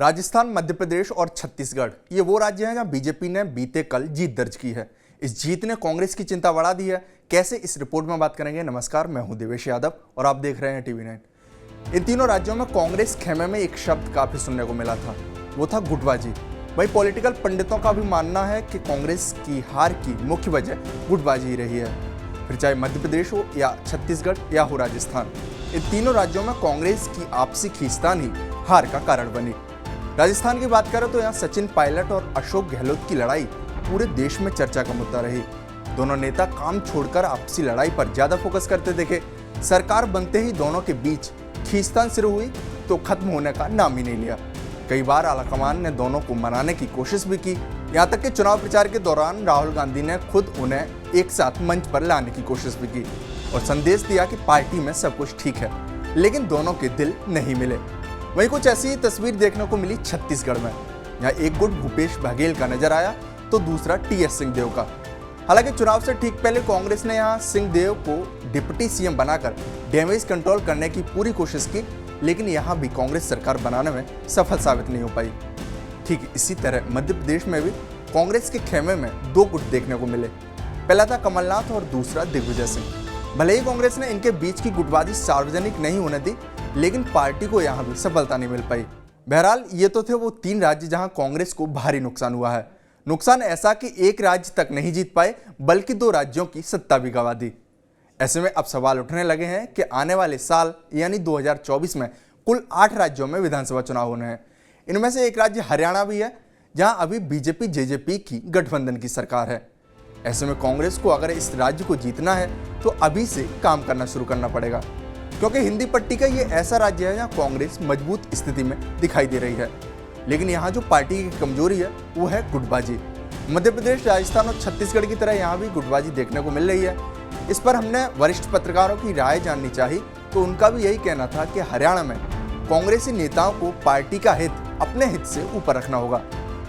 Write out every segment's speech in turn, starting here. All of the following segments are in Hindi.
राजस्थान, मध्य प्रदेश और छत्तीसगढ़ ये वो राज्य हैं जहां बीजेपी ने बीते कल जीत दर्ज की है। इस जीत ने कांग्रेस की चिंता बढ़ा दी है। कैसे, इस रिपोर्ट में बात करेंगे। नमस्कार, मैं हूं देवेश यादव और आप देख रहे हैं टीवी 9। इन तीनों राज्यों में कांग्रेस खेमे में एक शब्द काफी सुनने को मिला था, वो था गुटबाजी। वही पॉलिटिकल पंडितों का भी मानना है कि कांग्रेस की हार की मुख्य वजह गुटबाजी ही रही है। फिर चाहे मध्य प्रदेश हो या छत्तीसगढ़ या हो राजस्थान, इन तीनों राज्यों में कांग्रेस की आपसी खींचतान ही हार का कारण बनी। राजस्थान की बात करें तो यहाँ सचिन पायलट और अशोक गहलोत की लड़ाई पूरे देश में चर्चा का मुद्दा रही। दोनों नेता काम छोड़कर आपसी लड़ाई पर ज्यादा फोकस करते दिखे। सरकार बनते ही दोनों के बीच खींचतान शुरू हुई तो खत्म होने का नाम ही नहीं लिया। कई बार आलाकमान ने दोनों को मनाने की कोशिश भी की। यहाँ तक कि चुनाव प्रचार के दौरान राहुल गांधी ने खुद उन्हें एक साथ मंच पर लाने की कोशिश भी की और संदेश दिया कि पार्टी में सब कुछ ठीक है, लेकिन दोनों के दिल नहीं मिले। वहीं कुछ ऐसी तस्वीर देखने को मिली छत्तीसगढ़ में। यहाँ एक गुट भूपेश बघेल का नजर आया तो दूसरा टीएस सिंहदेव का। हालांकि चुनाव से ठीक पहले कांग्रेस ने यहाँ सिंहदेव को डिप्टी सीएम बनाकर डैमेज कंट्रोल करने की पूरी कोशिश की, लेकिन यहाँ भी कांग्रेस सरकार बनाने में सफल साबित नहीं हो पाई। ठीक इसी तरह मध्य प्रदेश में भी कांग्रेस के खेमे में दो गुट देखने को मिले। पहला था कमलनाथ और दूसरा दिग्विजय सिंह। भले ही कांग्रेस ने इनके बीच की गुटबाजी सार्वजनिक नहीं होने दी, लेकिन पार्टी को यहां भी सफलता नहीं मिल पाई। बहरहाल ये तो थे वो तीन राज्य जहां कांग्रेस को भारी नुकसान हुआ है। नुकसान ऐसा कि एक राज्य तक नहीं जीत पाए, बल्कि दो राज्यों की सत्ता भी गंवा दी। ऐसे में अब सवाल उठने लगे हैं कि आने वाले साल यानी 2024 में कुल 8 राज्यों में विधानसभा चुनाव होने हैं। इनमें से एक राज्य हरियाणा भी है, जहां अभी बीजेपी जेजेपी की गठबंधन की सरकार है। ऐसे में कांग्रेस को अगर इस राज्य को जीतना है तो अभी से काम करना शुरू करना पड़ेगा, क्योंकि हिंदी पट्टी का ये ऐसा राज्य है जहाँ कांग्रेस मजबूत स्थिति में दिखाई दे रही है। लेकिन यहाँ जो पार्टी की कमजोरी है वो है गुटबाजी। मध्य प्रदेश, राजस्थान और छत्तीसगढ़ की तरह यहाँ भी गुटबाजी देखने को मिल रही है। इस पर हमने वरिष्ठ पत्रकारों की राय जाननी चाहिए तो उनका भी यही कहना था कि हरियाणा में कांग्रेसी नेताओं को पार्टी का हित अपने हित से ऊपर रखना होगा,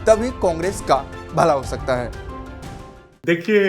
तभी कांग्रेस का भला हो सकता है। देखिए,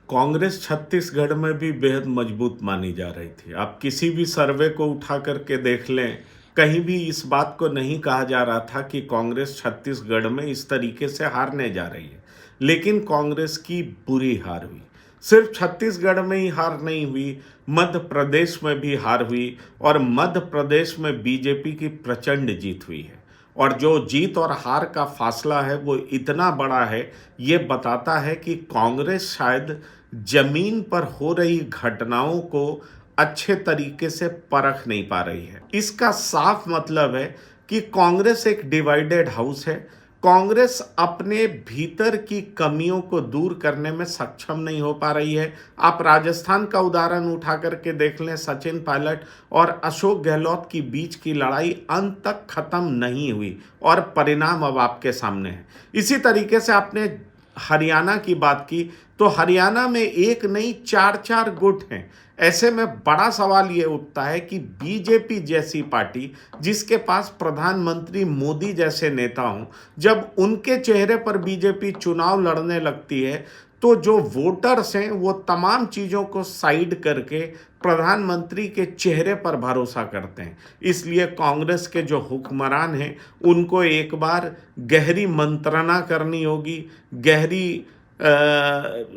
कांग्रेस छत्तीसगढ़ में भी बेहद मजबूत मानी जा रही थी। आप किसी भी सर्वे को उठा करके देख लें, कहीं भी इस बात को नहीं कहा जा रहा था कि कांग्रेस छत्तीसगढ़ में इस तरीके से हारने जा रही है। लेकिन कांग्रेस की बुरी हार हुई। सिर्फ छत्तीसगढ़ में ही हार नहीं हुई, मध्य प्रदेश में भी हार हुई और मध्य प्रदेश में बीजेपी की प्रचंड जीत हुई है। और जो जीत और हार का फासला है वो इतना बड़ा है, ये बताता है कि कांग्रेस शायद जमीन पर हो रही घटनाओं को अच्छे तरीके से परख नहीं पा रही है। इसका साफ मतलब है कि कांग्रेस एक डिवाइडेड हाउस है। कांग्रेस अपने भीतर की कमियों को दूर करने में सक्षम नहीं हो पा रही है। आप राजस्थान का उदाहरण उठा करके देख लें, सचिन पायलट और अशोक गहलोत की बीच की लड़ाई अंत तक खत्म नहीं हुई और परिणाम अब आपके सामने है। इसी तरीके से आपने हरियाणा की बात की तो हरियाणा में एक नहीं 4 गुट हैं। ऐसे में बड़ा सवाल ये उठता है कि बीजेपी जैसी पार्टी, जिसके पास प्रधानमंत्री मोदी जैसे नेता हों, जब उनके चेहरे पर बीजेपी चुनाव लड़ने लगती है तो जो वोटर्स हैं वो तमाम चीज़ों को साइड करके प्रधानमंत्री के चेहरे पर भरोसा करते हैं। इसलिए कांग्रेस के जो हुक्मरान हैं उनको एक बार गहरी मंत्रणा करनी होगी, गहरी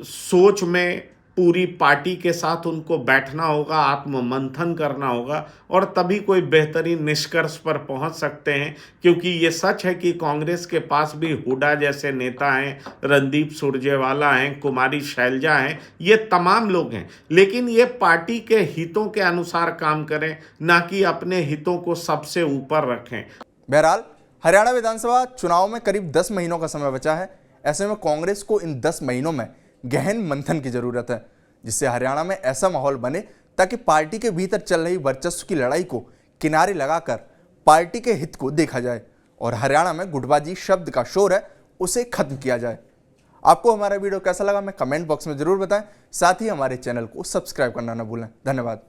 सोच में पूरी पार्टी के साथ उनको बैठना होगा, आत्ममंथन करना होगा और तभी कोई बेहतरीन निष्कर्ष पर पहुंच सकते हैं। क्योंकि ये सच है कि कांग्रेस के पास भी हुड्डा जैसे नेता हैं, रणदीप सुरजेवाला हैं, कुमारी शैलजा हैं, ये तमाम लोग हैं, लेकिन ये पार्टी के हितों के अनुसार काम करें, ना कि अपने हितों को सबसे ऊपर रखें। बहरहाल हरियाणा विधानसभा चुनाव में करीब 10 महीनों का समय बचा है। ऐसे में कांग्रेस को इन 10 महीनों में गहन मंथन की जरूरत है, जिससे हरियाणा में ऐसा माहौल बने ताकि पार्टी के भीतर चल रही वर्चस्व की लड़ाई को किनारे लगाकर पार्टी के हित को देखा जाए और हरियाणा में गुटबाजी शब्द का शोर है उसे खत्म किया जाए। आपको हमारा वीडियो कैसा लगा, मैं कमेंट बॉक्स में जरूर बताएं। साथ ही हमारे चैनल को सब्सक्राइब करना न भूलें। धन्यवाद।